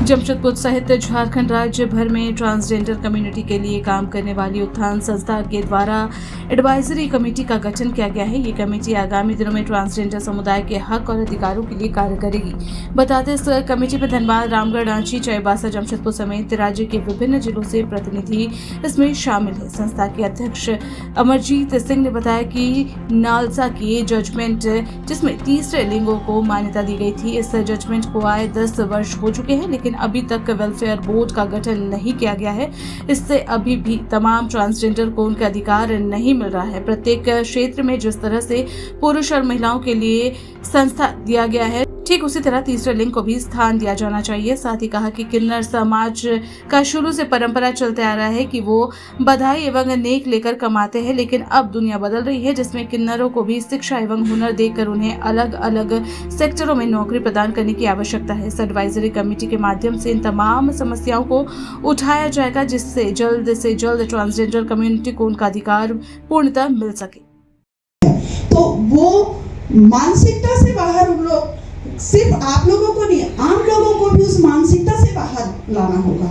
जमशेदपुर सहित झारखंड राज्य भर में ट्रांसजेंडर कम्युनिटी के लिए काम करने वाली उत्थान संस्था के द्वारा एडवाइजरी कमेटी का गठन किया गया है। ये कमेटी आगामी दिनों में ट्रांसजेंडर समुदाय के हक और अधिकारों के लिए कार्य करेगी। बताते इस कमेटी में धनबाद, रामगढ़, रांची, चाईबासा, जमशेदपुर समेत राज्य के विभिन्न जिलों से प्रतिनिधि इसमें शामिल है। संस्था के अध्यक्ष अमरजीत सिंह ने बताया कि नालसा की जजमेंट, जिसमें तीसरे लिंगों को मान्यता दी गई थी, इस जजमेंट को आए 10 वर्ष हो चुके हैं, लेकिन अभी तक वेलफेयर बोर्ड का गठन नहीं किया गया है। इससे अभी भी तमाम ट्रांसजेंडर को उनका अधिकार नहीं मिल रहा है। प्रत्येक क्षेत्र में जिस तरह से पुरुष और महिलाओं के लिए संस्था दिया गया है, ठीक उसी तरह तीसरे लिंग को भी स्थान दिया जाना चाहिए। साथ ही कहा कि किन्नर समाज का शुरू से परंपरा चलते आ रहा है कि वो बधाई एवं नेक लेकर कमाते हैं, लेकिन अब दुनिया बदल रही है, जिसमें किन्नरों को भी शिक्षा एवं हुनर देकर उन्हें अलग अलग सेक्टरों में नौकरी प्रदान करने की आवश्यकता है। इस एडवाइजरी कमेटी के माध्यम से इन तमाम समस्याओं को उठाया जाएगा, जिससे जल्द से जल्द ट्रांसजेंडर कम्युनिटी को उनका अधिकार पूर्णतः मिल सके। तो वो मानसिकता से बाहर उन लोग, सिर्फ आप लोगों को नहीं, आम लोगों को भी उस मानसिकता से बाहर लाना होगा,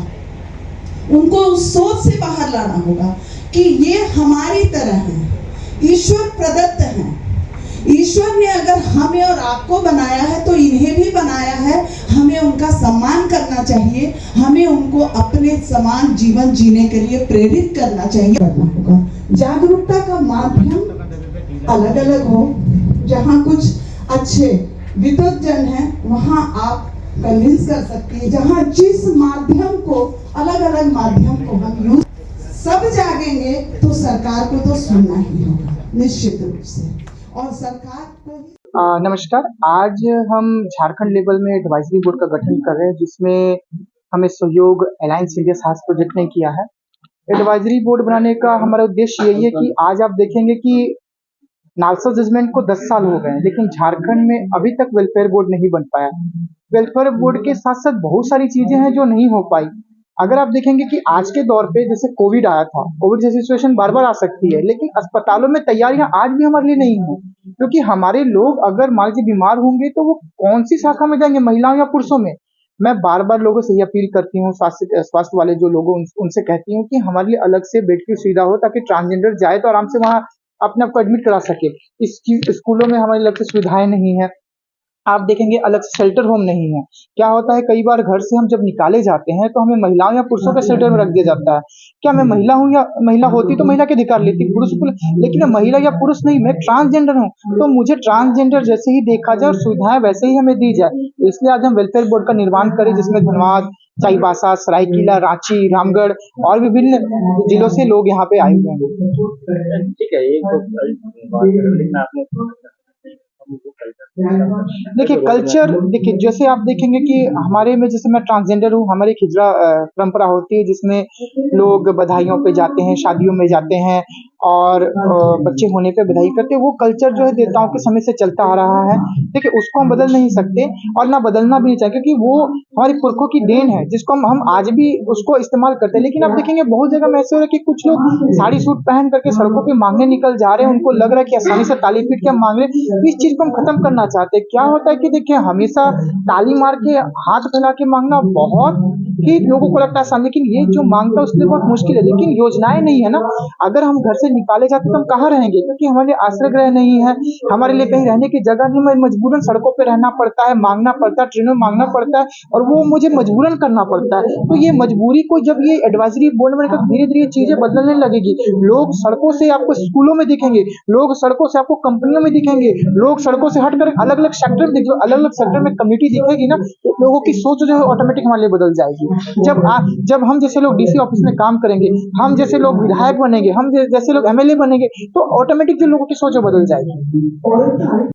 उनको उस सोच से बाहर लाना होगा कि ये हमारी तरह है, ईश्वर प्रदत्त है। ईश्वर ने अगर हमें और आपको बनाया है तो इन्हें भी बनाया है। हमें उनका सम्मान करना चाहिए, हमें उनको अपने समान जीवन जीने के लिए प्रेरित करना चाहिए, करना होगा। जागरूकता का माध्यम अलग अलग हो, जहाँ कुछ अच्छे विद्वत जन है वहाँ आप कन्विंस कर सकती है, जहाँ जिस माध्यम को, अलग अलग माध्यम को हम यूज, सब जागेंगे तो सरकार को तो सुनना ही होगा निश्चित रूप से, और सरकार को नमस्कार। आज हम झारखंड लेवल में एडवाइजरी बोर्ड का गठन कर रहे हैं, जिसमें हमें सहयोग अलायंस इंडिया साहस प्रोजेक्ट ने किया है। एडवाइजरी बोर्ड बनाने का हमारा उद्देश्य यही है कि आज आप देखेंगे कि नालसा जजमेंट को 10 साल हो गए हैं, लेकिन झारखंड में अभी तक वेलफेयर बोर्ड नहीं बन पाया। वेलफेयर बोर्ड के साथ साथ बहुत सारी चीजें हैं जो नहीं हो पाई। अगर आप देखेंगे कि आज के दौर पे जैसे कोविड आया था, कोविड जैसी सिचुएशन बार बार आ सकती है, लेकिन अस्पतालों में तैयारियां आज भी हमारे लिए नहीं है, क्योंकि हमारे लोग अगर मान लीजिए बीमार होंगे तो वो कौन सी शाखा में जाएंगे, महिलाओं या पुरुषों में। मैं बार बार लोगों से ये अपील करती हूँ, स्वास्थ्य वाले जो लोग उनसे कहती हूँ कि हमारे लिए अलग से बेड की सुविधा हो, ताकि ट्रांसजेंडर जाए तो आराम से वहाँ अपने आप को एडमिट करा सके। स्कूलों में हमारी अलग से सुविधाएं नहीं है। आप देखेंगे अलग से शेल्टर होम नहीं है। क्या होता है, कई बार घर से हम जब निकाले जाते हैं तो हमें महिलाओं या पुरुषों के शेल्टर में रख दिया जाता है। क्या मैं महिला हूँ, या महिला होती तो महिला के अधिकार लेती, पुरुष को, लेकिन मैं महिला या पुरुष नहीं, मैं ट्रांसजेंडर हूँ, तो मुझे ट्रांसजेंडर जैसे ही देखा जाए और सुविधाएं वैसे ही हमें दी जाए। इसलिए आज हम वेलफेयर बोर्ड का निर्माण करें, जिसमें धनबाद, चाईबासा, सरायकेला, रांची, रामगढ़ और विभिन्न जिलों से लोग यहाँ पे आए हुए हैं। ठीक है, लेकिन आपने देखिए कल्चर, देखिए जैसे आप देखेंगे कि हमारे में, जैसे मैं ट्रांसजेंडर हूँ, हमारी एक हिजड़ा परंपरा होती है जिसमें लोग बधाइयों पे जाते हैं, शादियों में जाते हैं और बच्चे होने पे बधाई करते हैं। वो कल्चर जो है देवताओं के समय से चलता आ रहा है। देखिए उसको हम बदल नहीं सकते और ना बदलना भी नहीं चाहिए, क्योंकि वो हमारे पुरखों की देन है, जिसको हम आज भी उसको इस्तेमाल करते हैं। लेकिन आप देखेंगे बहुत जगह में ऐसे हो रहा है कि कुछ लोग साड़ी सूट पहन करके सड़कों पे मांगने निकल जा रहे हैं, उनको लग रहा है कि आसानी से ताली पीट के हम मांग रहे हैं। इस चीज को हम खत्म करना चाहते हैं। क्या होता है कि देखिए हमेशा ताली मार के, हाथ फैला के मांगना बहुत ही लोगों को लगता है आसान, लेकिन ये जो मांगता है उसके लिए बहुत मुश्किल है। लेकिन योजनाएं नहीं है ना, अगर हम घर से निकाले जाते तो हम कहाँ रहेंगे, क्योंकि हमारे लिए आश्रय गृह नहीं है, हमारे लिए कहीं रहने की जगह नहीं, हमें मजबूरन सड़कों पे रहना पड़ता है, मांगना पड़ता है, ट्रेनों में मांगना पड़ता है, और वो मुझे मजबूरन करना पड़ता है। तो ये मजबूरी को जब ये एडवाइजरी बोर्ड में धीरे धीरे चीजें बदलने लगेगी, लोग सड़कों से आपको स्कूलों में दिखेंगे, लोग सड़कों से आपको कंपनियों में दिखेंगे, लोग सड़कों से हटकर अलग अलग सेक्टर में, अलग अलग सेक्टर में कम्युनिटी दिखेगी ना, तो लोगों की सोच जो है ऑटोमेटिक हमारे लिए बदल जाएगी। जब हम जैसे लोग डीसी ऑफिस में काम करेंगे, हम जैसे लोग विधायक बनेंगे, हम जैसे लोग एमएलए बनेंगे, तो ऑटोमेटिक जो लोगों की सोच बदल जाएगी।